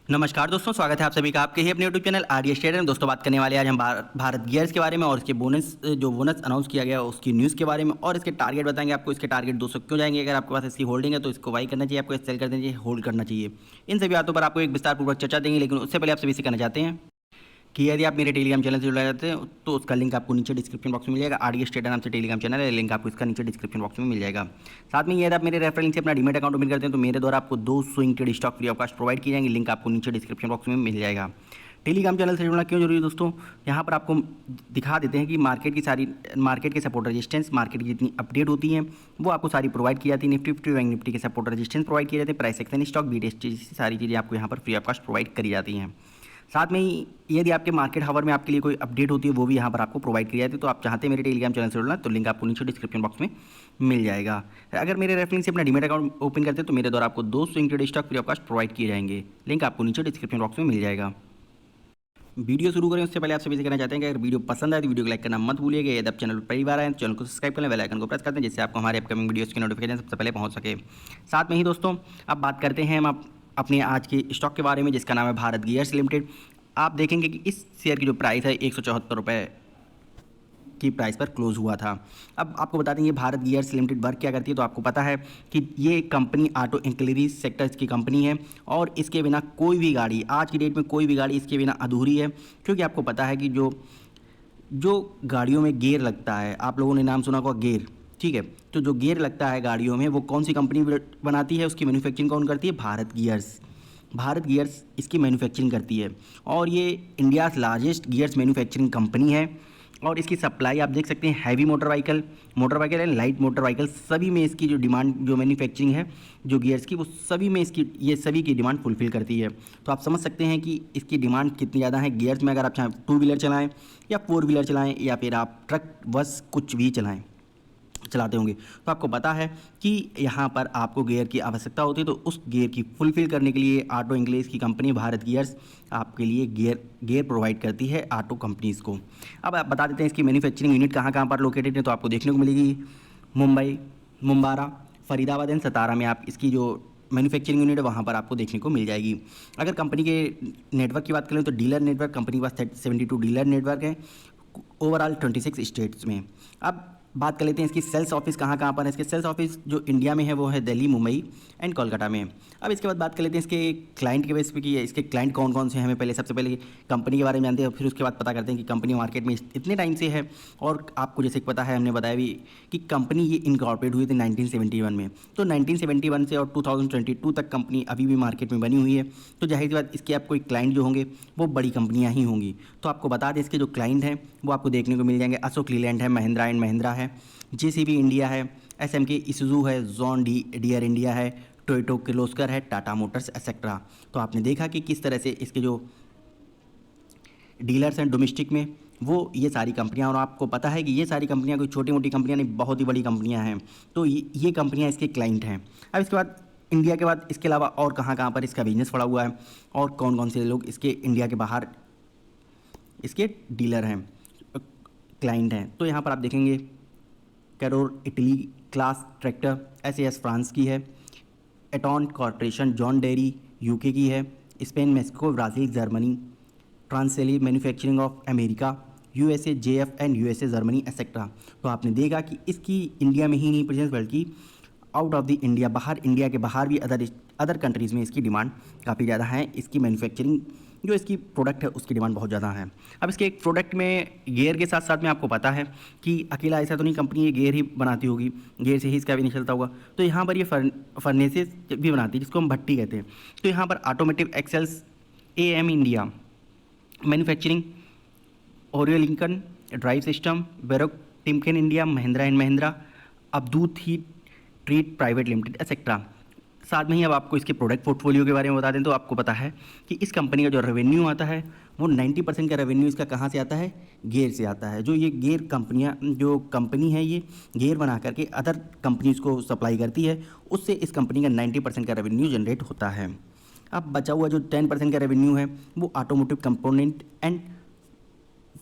नमस्कार दोस्तों, स्वागत है आप सभी का आपके ही अपने यूट्यूब चैनल आरडीएस ट्रेडर में। दोस्तों बात करने वाले आज हम भारत गियर्स के बारे में और इसके बोनस अनाउंस किया गया उसकी न्यूज़ के बारे में और इसके टारगेट बताएंगे आपको। इसके टारगेट 200 क्यों जाएंगे, अगर आपके पास इसकी होल्डिंग है तो इसको बाई करना चाहिए, आपको सेल कर देना चाहिए, होल्ड करना चाहिए। इन सभी बातों पर आपको एक विस्तारपूर्वक चर्चा देंगे, लेकिन उससे पहले आप सभी से कहना चाहते हैं कि यदि आप मेरे टेलीग्राम चैनल से जुड़ जाते हैं तो उसका लिंक आपको नीचे डिस्क्रिप्शन बॉक्स में मिल जाएगा। आरडीएस ट्रेडर नाम से टेलीग्राम चैनल है, लिंक आपको इसका नीचे डिस्क्रिप्शन बॉक्स में मिल जाएगा। साथ में यदि आप मेरे रेफरल लिंक से अपना डीमेट अकाउंट ओपन करते हैं तो मेरे द्वारा आपको 2 swing trade stock free of cost provide की जाएंगी, लिंक आपको नीचे डिस्क्रिप्शन बॉक्स में मिल जाएगा। टेलीग्राम चैनल से जुड़ना क्यों जरूरी है दोस्तों, यहाँ पर आपको दिखा देते हैं कि मार्केट के सपोर्ट रेजिस्टेंस, मार्केट की जितनी अपडेट होती हैं वो आपको सारी प्रोवाइड की जाती है। निफ्टी 50 बैंक निफ्टी के सपोर्ट रेजिस्टेंस प्रोवाइड किए जाते हैं, प्राइस एक्शन स्टॉक बीटीएसटी सारी चीज़ें आपको यहाँ पर फ्री ऑफ कॉस्ट प्रोवाइड करी जाती हैं। साथ में ही यदि आपके मार्केट हावर में आपके लिए कोई अपडेट होती है वो भी यहाँ पर आपको प्रोवाइड की जाती है। तो आप चाहते हैं मेरे टेलीग्राम चैनल से जुड़ना तो लिंक आपको नीचे डिस्क्रिप्शन बॉक्स में मिल जाएगा। अगर मेरे रेफरेंस से अपना डीमेट अकाउंट ओपन करते हैं तो मेरे द्वारा आपको 2 swing trade stock free of cost provide किए जाएंगे, लिंक आपको नीचे डिस्क्रिप्शन बॉक्स में मिल जाएगा। वीडियो शुरू करें उससे पहले आप सभी से कहना चाहते हैं कि अगर वीडियो पसंद आए तो वीडियो को लाइक करना मत भूलिएगा। यदि आप चैनल पर पहली बार आए तो चैनल को सब्सक्राइब करें, बेल आइकन को प्रेस करते हैं जिससे आपको हमारे अपकमिंग वीडियोस की नोटिफिकेशन सबसे पहले पहुंच सके। साथ में ही दोस्तों अब बात करते हैं हम अपने आज के स्टॉक के बारे में जिसका नाम है भारत गियर्स लिमिटेड। आप देखेंगे कि इस शेयर की जो प्राइस है 174 रुपये की प्राइस पर क्लोज हुआ था। अब आपको बता देंगे भारत गियर्स लिमिटेड वर्क क्या करती है। तो आपको पता है कि ये कंपनी ऑटो इंक्लेरीज सेक्टर्स की कंपनी है और इसके बिना कोई भी गाड़ी, आज की डेट में कोई भी गाड़ी इसके बिना अधूरी है। क्योंकि आपको पता है कि जो गाड़ियों में गियर लगता है, आप लोगों ने नाम सुना होगा गियर, ठीक है। तो जो गियर लगता है गाड़ियों में वो कौन सी कंपनी बनाती है, उसकी मैन्युफैक्चरिंग कौन करती है, भारत गियर्स। भारत गियर्स इसकी मैन्युफैक्चरिंग करती है और ये India's largest gears manufacturing company है। और इसकी सप्लाई आप देख सकते हैं heavy motor vehicle and light motor vehicle सभी में इसकी जो डिमांड, जो मैन्युफैक्चरिंग है जो गियर्स की, वो सभी में इसकी, ये सभी की डिमांड फुलफिल करती है। तो आप समझ सकते हैं कि इसकी डिमांड कितनी ज़्यादा है गियर्स में। अगर आप चाहें 2 व्हीलर चलाएँ या 4 व्हीलर चलाएँ या फिर आप ट्रक बस कुछ भी चलाते होंगे तो आपको पता है कि यहाँ पर आपको गियर की आवश्यकता होती है। तो उस गियर की फुलफिल करने के लिए ऑटो इंग्लिश की कंपनी भारत गियर्स आपके लिए गियर प्रोवाइड करती है ऑटो कंपनीज़ को। अब आप बता देते हैं इसकी मैन्युफैक्चरिंग यूनिट कहाँ पर लोकेटेड है। तो आपको देखने को मिलेगी मुंबई, मुंबारा, फरीदाबाद एंड सतारा में आप इसकी जो मैन्युफैक्चरिंग यूनिट है वहाँ पर आपको देखने को मिल जाएगी। अगर कंपनी के नेटवर्क की बात करें तो डीलर नेटवर्क कंपनी के पास 72 डीलर नेटवर्क है ओवरऑल 26 स्टेट्स में। अब बात कर लेते हैं इसकी सेल्स ऑफिस कहाँ पर है। इसके सेल्स ऑफिस जो इंडिया में है वो है दिल्ली, मुंबई एंड कोलकाता में। अब इसके बाद बात कर लेते हैं इसके क्लाइंट के बेस पे कि इसके क्लाइंट कौन कौन से हैं। हमें पहले सबसे पहले कंपनी के बारे में जानते हैं, फिर उसके बाद पता करते हैं कि कंपनी मार्केट में इतने टाइम से है। और आपको जैसे पता है, हमने बताया भी कि कंपनी ये इनकॉर्पोरेट हुई थी 1971 में। तो 1971 से और 2022 तक कंपनी अभी भी मार्केट में बनी हुई है। तो जाहिर सी बात इसके आप कोई क्लाइंट जो होंगे वो बड़ी कंपनियाँ ही होंगी। तो आपको बता दें इसके जो क्लाइंट हैं वो आपको देखने को मिल जाएंगे। अशोक लीलैंड है, महिंद्रा एंड महिंद्रा है, जेसीबी इंडिया है, एसएमके इसूजू है, जॉन डियर इंडिया है, टोयोटा किर्लोस्कर है, टाटा मोटर्स एक्सेट्रा। तो आपने देखा कि किस तरह से इसके जो डीलर्स हैं डोमेस्टिक में वो ये सारी कंपनियां, और आपको पता है कि ये सारी कंपनियां कोई छोटी मोटी कंपनियां नहीं, बहुत ही बड़ी कंपनियां हैं। तो ये कंपनियां इसके क्लाइंट हैं। अब इसके बाद इंडिया के बाद इसके अलावा और कहाँ पर इसका बिजनेस पड़ा हुआ है और कौन कौन से लोग इसके इंडिया के बाहर इसके डीलर हैं, क्लाइंट हैं। तो यहाँ पर आप देखेंगे Carraro Italy, Claas tractor SAS France की है, Eaton corporation John Deere UK की है, स्पेन, मेक्सिको, ब्राज़ील, जर्मनी, ट्रांससेली manufacturing of America, USA, JF and USA, Germany etcetera. तो आपने देखा कि इसकी इंडिया में ही नहीं प्रेजेंस बल्कि आउट ऑफ द इंडिया, बाहर, इंडिया के बाहर भी अदर कंट्रीज़ में इसकी डिमांड काफ़ी ज़्यादा है। इसकी मैन्युफैक्चरिंग जो इसकी प्रोडक्ट है उसकी डिमांड बहुत ज़्यादा है। अब इसके एक प्रोडक्ट में गियर के साथ साथ में आपको पता है कि अकेला ऐसा तो नहीं कंपनी ये गियर ही बनाती होगी, गियर से ही इसका भी नहीं चलता होगा। तो यहाँ पर ये फर्नेसेस भी बनाती है जिसको हम भट्टी कहते हैं। तो यहाँ पर automotive axles, AM India manufacturing, Oerlikon drive system, Varroc Timken India, Mahindra and Mahindra, Avadhoot heat treat private limited etcetera. साथ में ही अब आपको इसके प्रोडक्ट पोर्टफोलियो के बारे में बता दें तो आपको पता है कि इस कंपनी का जो रेवेन्यू आता है वो 90% का रेवेन्यू इसका कहाँ से आता है, गियर से आता है। जो ये गियर कंपनियाँ, जो कंपनी है ये गियर बना करके अदर कंपनीज़ को सप्लाई करती है, उससे इस कंपनी का 90% का रेवेन्यू जनरेट होता है। अब बचा हुआ जो 10% का रेवेन्यू है वो ऑटोमोटिव कंपोनेंट एंड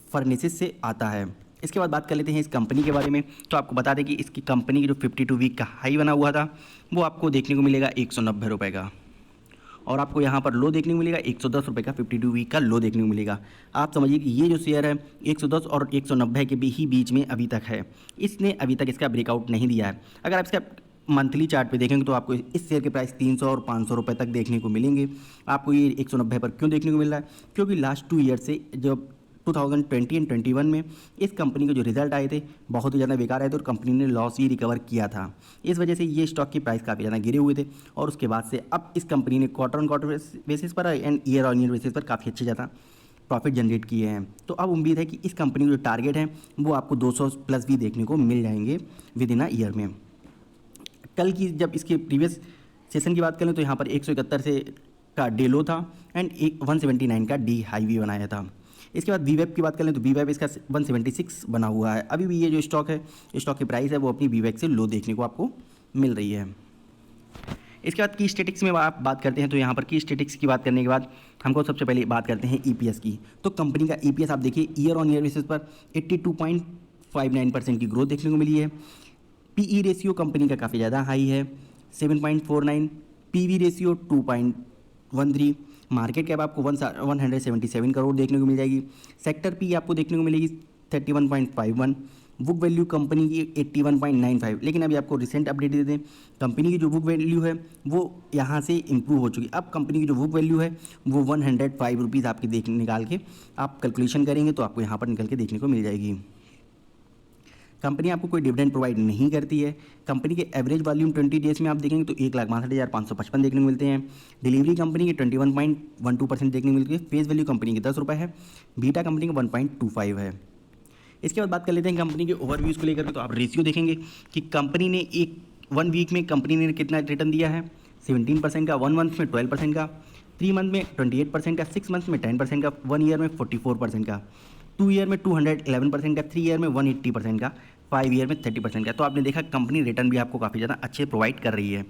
फर्नेसेस से आता है। इसके बाद बात कर लेते हैं इस कंपनी के बारे में। तो आपको बता दें कि इसकी कंपनी की जो 52 वीक का हाई बना हुआ था वो आपको देखने को मिलेगा 190 रुपये का, और आपको यहाँ पर लो देखने को मिलेगा 110 रुपये का 52 वीक का लो देखने को मिलेगा। आप समझिए कि ये जो शेयर है 110 और 190 के भी ही बीच में अभी तक है, इसने अभी तक इसका ब्रेकआउट नहीं दिया है। अगर आप इसका मंथली चार्ट पे देखेंगे तो आपको इस शेयर के प्राइस 300 और 500 रुपये तक देखने को मिलेंगे। आपको ये 190 पर क्यों देखने को मिल रहा है? क्योंकि लास्ट 2 ईयर से जब 2020 एंड 21 में इस कंपनी के जो रिजल्ट आए थे बहुत ही ज़्यादा बेकार आए थे और कंपनी ने लॉस ही रिकवर किया था। इस वजह से ये स्टॉक की प्राइस काफ़ी ज़्यादा गिरे हुए थे और उसके बाद से अब इस कंपनी ने क्वार्टर ऑन क्वार्टर बेसिस पर and year on year basis पर काफ़ी अच्छे ज़्यादा प्रॉफिट जनरेट किए हैं। तो अब उम्मीद है कि इस कंपनी के जो टारगेट हैं वो आपको 200 प्लस भी देखने को मिल जाएंगे विद इन अ ईयर में। कल की जब इसके प्रीवियस सेशन की बात करें तो यहाँ पर 171 से का डे लो था एंड 179 का डी हाई भी बनाया था। इसके बाद वीवेप की बात करें तो वीवेप इसका 176 बना हुआ है। अभी भी ये जो स्टॉक है, स्टॉक की प्राइस है वो अपनी वीवेप से लो देखने को आपको मिल रही है। इसके बाद की स्टेटिक्स में आप बात करते हैं तो यहाँ पर की स्टेटिक्स की बात करने के बाद हमको सबसे पहले बात करते हैं ईपीएस की। तो कंपनी का ईपीएस आप देखिए ईयर ऑन ईयर बेसिस पर 82.59% की ग्रोथ देखने को मिली है। पीई रेशियो कंपनी का काफ़ी ज़्यादा हाई है 7.49, पीवी रेशियो 2.13, मार्केट कैप आपको 177 करोड़ देखने को मिल जाएगी। सेक्टर पी आपको देखने को मिलेगी 31.51, बुक वैल्यू कंपनी की 81.95। लेकिन अभी आपको रिसेंट अपडेट दे दें, कंपनी की जो बुक वैल्यू है वो यहाँ से इम्प्रूव हो चुकी है। अब कंपनी की जो बुक वैल्यू है वो 105 रुपीज़ आपकी निकाल के आप कैलकुलेशन करेंगे तो आपको यहाँ पर निकल के देखने को मिल जाएगी। कंपनी आपको कोई डिविडेंड प्रोवाइड नहीं करती है। कंपनी के एवरेज वॉल्यूम 20 डेज में आप देखेंगे तो 1,62,555 देखने को मिलते हैं। डिलीवरी कंपनी के 21.12% देखने को मिलती है। फेस वैल्यू कंपनी के 10 रुपये है। बीटा कंपनी का 1.25 है। इसके बाद बात कर लेते हैं कंपनी के ओवरव्यूज़ को लेकर के। तो आप रेशियो देखेंगे कि कंपनी ने 1 वीक में कंपनी ने कितना रिटर्न दिया है, 17% का, 1 मंथ में 12% का, 3 मंथ में 28% का, 6 मंथ में 10% का, 1 ईयर में 44% का, 2 ईयर में 211% का, 3 ईयर में 180% का, 5 ईयर में 30% का। तो आपने देखा कंपनी रिटर्न भी आपको काफ़ी ज़्यादा अच्छे प्रोवाइड कर रही है।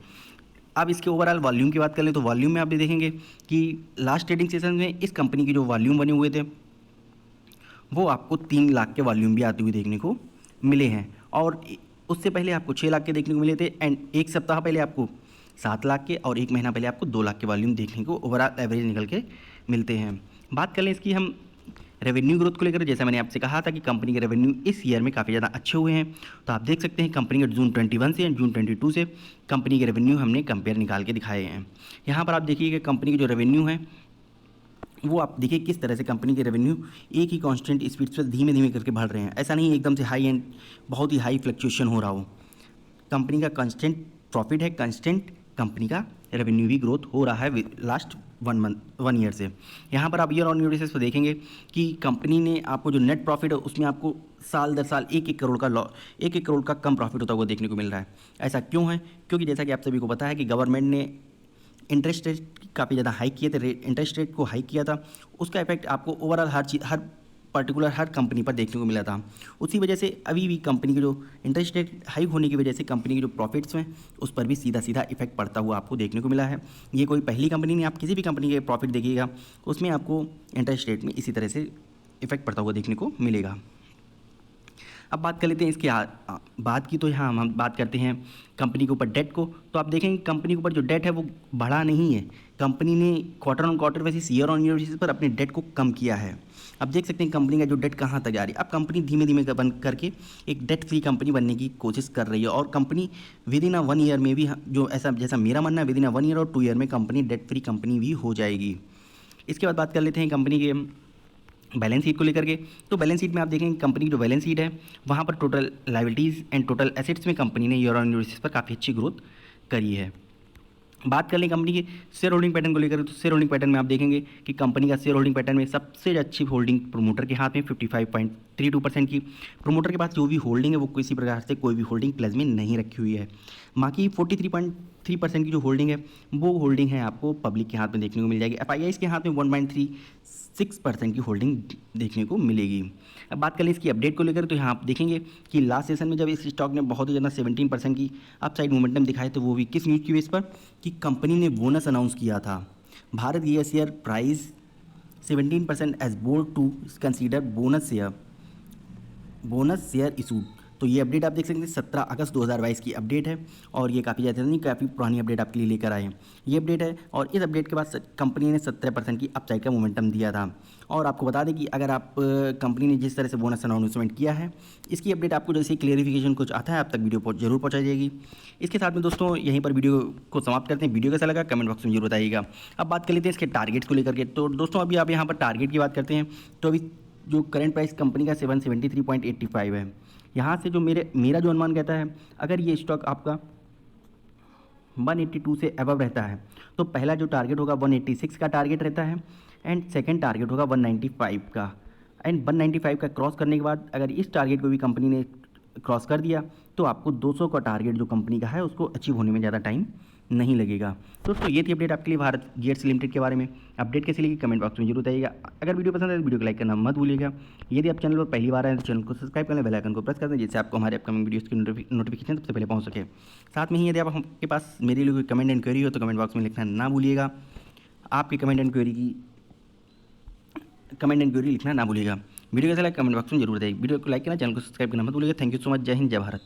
अब इसके ओवरऑल वॉल्यूम की बात कर लें तो वॉल्यूम में आप भी देखेंगे कि लास्ट ट्रेडिंग सेशन में इस कंपनी के जो वॉल्यूम बने हुए थे वो आपको 3 लाख के वॉल्यूम भी आते हुए देखने को मिले हैं और उससे पहले आपको 6 लाख के देखने को मिले थे एंड एक सप्ताह पहले आपको 7 लाख के और 1 महीना पहले आपको 2 लाख के वॉल्यूम देखने को ओवरऑल एवरेज निकल के मिलते हैं। बात कर लें इसकी हम रेवेन्यू ग्रोथ को लेकर, जैसा मैंने आपसे कहा था कि कंपनी के रेवेन्यू इस ईयर में काफ़ी ज़्यादा अच्छे हुए हैं। तो आप देख सकते हैं कंपनी के जून 21 से जून 22 से कंपनी के रेवेन्यू हमने कंपेयर निकाल के दिखाए हैं। यहाँ पर आप देखिए कि कंपनी के जो रेवेन्यू है वो आप देखिए किस तरह से कंपनी के रेवेन्यू एक ही कांस्टेंट स्पीड पर धीमे धीमे करके बढ़ रहे हैं। ऐसा नहीं एकदम से हाई एंड बहुत ही हाई फ्लक्चुएशन हो रहा हो। कंपनी का कांस्टेंट प्रॉफिट है, कांस्टेंट कंपनी का रेवेन्यू भी ग्रोथ हो रहा है लास्ट 1 ईयर से। यहाँ पर आप ईयर ऑन ईयर बेसिस पर देखेंगे कि कंपनी ने आपको जो नेट प्रॉफिट है उसमें आपको साल दर साल 1-1 करोड़ का 1-1 करोड़ का कम प्रॉफिट होता हुआ देखने को मिल रहा है। ऐसा क्यों है? क्योंकि जैसा कि आप सभी को पता है कि गवर्नमेंट ने इंटरेस्ट रेट काफ़ी ज़्यादा हाइक किए थे, इंटरेस्ट रेट को हाइक किया था, उसका इफेक्ट आपको ओवरऑल हर पर्टिकुलर हर कंपनी पर देखने को मिला था। उसी वजह से अभी भी कंपनी के जो इंटरेस्ट रेट हाइक होने की वजह से कंपनी के जो प्रॉफिट्स हैं उस पर भी सीधा सीधा इफेक्ट पड़ता हुआ आपको देखने को मिला है। ये कोई पहली कंपनी नहीं, आप किसी भी कंपनी के प्रॉफिट देखिएगा उसमें आपको इंटरेस्ट रेट में इसी तरह से इफेक्ट पड़ता हुआ देखने को मिलेगा। अब बात कर लेते हैं इसके बाद की। तो यहाँ हम बात करते हैं कंपनी के ऊपर डेट को। तो आप देखेंगे कंपनी के ऊपर जो डेट है वो बढ़ा नहीं है। कंपनी ने quarter on quarter basis, year on year basis पर अपने डेट को कम किया है। अब देख सकते हैं कंपनी का जो डेट कहाँ तक जा रही है। अब कंपनी धीमे धीमे बन करके एक डेट फ्री कंपनी बनने की कोशिश कर रही है और कंपनी विद इन 1 ईयर में भी, जो ऐसा जैसा मेरा मानना है, विद इन 1 ईयर और 2 ईयर में कंपनी डेट फ्री कंपनी भी हो जाएगी। इसके बाद बात कर लेते हैं कंपनी के बैलेंस शीट को लेकर के। तो बैलेंस शीट में आप देखेंगे कंपनी की जो बैलेंस शीट है वहाँ पर total liabilities and total assets में कंपनी ने ईयर ऑन ईयर बेसिस पर काफ़ी अच्छी ग्रोथ करी है। बात कर लें कंपनी के शेयर होल्डिंग पैटर्न को लेकर, तो शेयर होल्डिंग पैटर्न में आप देखेंगे कि कंपनी का शेयर होल्डिंग पैटर्न में सबसे अच्छी होल्डिंग प्रमोटर के हाथ में 55.32% की। प्रमोटर के पास जो भी होल्डिंग है वो किसी प्रकार से कोई भी होल्डिंग प्लस में नहीं रखी हुई है। बाकी 43.3% की जो होल्डिंग है वो होल्डिंग है आपको पब्लिक के हाथ में देखने को मिल जाएगी। FIIs के हाथ में 1.36% की होल्डिंग देखने को मिलेगी। अब बात करें इसकी अपडेट को लेकर, तो यहाँ आप देखेंगे कि लास्ट सेशन में जब इस स्टॉक ने बहुत ही ज़्यादा 17% की अपसाइड मोमेंटम दिखाए थे, वो भी किस न्यूज़ की बेस पर कि कंपनी ने बोनस अनाउंस किया था। Bharat gas share price 17% as board to consider bonus share issued. तो ये अपडेट आप देख सकते हैं 17 अगस्त 2022 की अपडेट है और ये काफ़ी ज़्यादा नहीं, काफ़ी पुरानी अपडेट आपके लिए लेकर आए हैं। ये अपडेट है और इस अपडेट के बाद कंपनी ने 17% की अपसाइड का मोमेंटम दिया था। और आपको बता दें कि अगर आप कंपनी ने जिस तरह से बोनस अनाउंसमेंट किया है, इसकी अपडेट आपको जैसे क्लेरिफिकेशन कुछ आता है आप तक वीडियो जरूर पहुँचाई जाएगी। इसके साथ में दोस्तों यहीं पर वीडियो को समाप्त करते हैं। वीडियो कैसा लगा कमेंट बॉक्स में जरूर बताइएगा। अब बात कर लेते हैं इसके टारगेट्स को लेकर के। तो दोस्तों अभी आप यहाँ पर टारगेट की बात करते हैं तो अभी जो करंट प्राइस कंपनी का 773.85 है। यहाँ से जो मेरा जो अनुमान कहता है, अगर ये स्टॉक आपका 182 से अबव रहता है तो पहला जो टारगेट होगा 186 का टारगेट रहता है एंड सेकंड टारगेट होगा 195 का। एंड 195 का क्रॉस करने के बाद अगर इस टारगेट को भी कंपनी ने क्रॉस कर दिया तो आपको 200 का टारगेट जो कंपनी का है उसको अचीव होने में ज़्यादा टाइम नहीं लगेगा। दोस्तों ये थी अपडेट आपके लिए भारत गियर्स लिमिटेड के बारे में। अपडेट कैसी लगी कमेंट बॉक्स में जरूर बताइएगा। अगर वीडियो पसंद है तो वीडियो को लाइक करना मत भूलिएगा। यदि आप चैनल पर पहली बार आए तो चैनल को सब्सक्राइब कर लें, बेल आइकन को प्रेस कर दें जिससे आपको हमारे अपकमिंग वीडियोस की नोटिफिकेशन सबसे पहले पहुंच सके। साथ में ही यदि आपके पास मेरे लिए कोई कमेंट एंड क्वेरी हो तो कमेंट बॉक्स में लिखना ना भूलिएगा। आपकी कमेंट एंड क्वेरी लिखना ना भूलिएगा। वीडियो कैसा लगा कमेंट बॉक्स में जरूर बताइए। वीडियो को लाइक करना, चैनल को सब्सक्राइब करना मत भूलिएगा। Thank you so much. जय हिंद, जय भारत।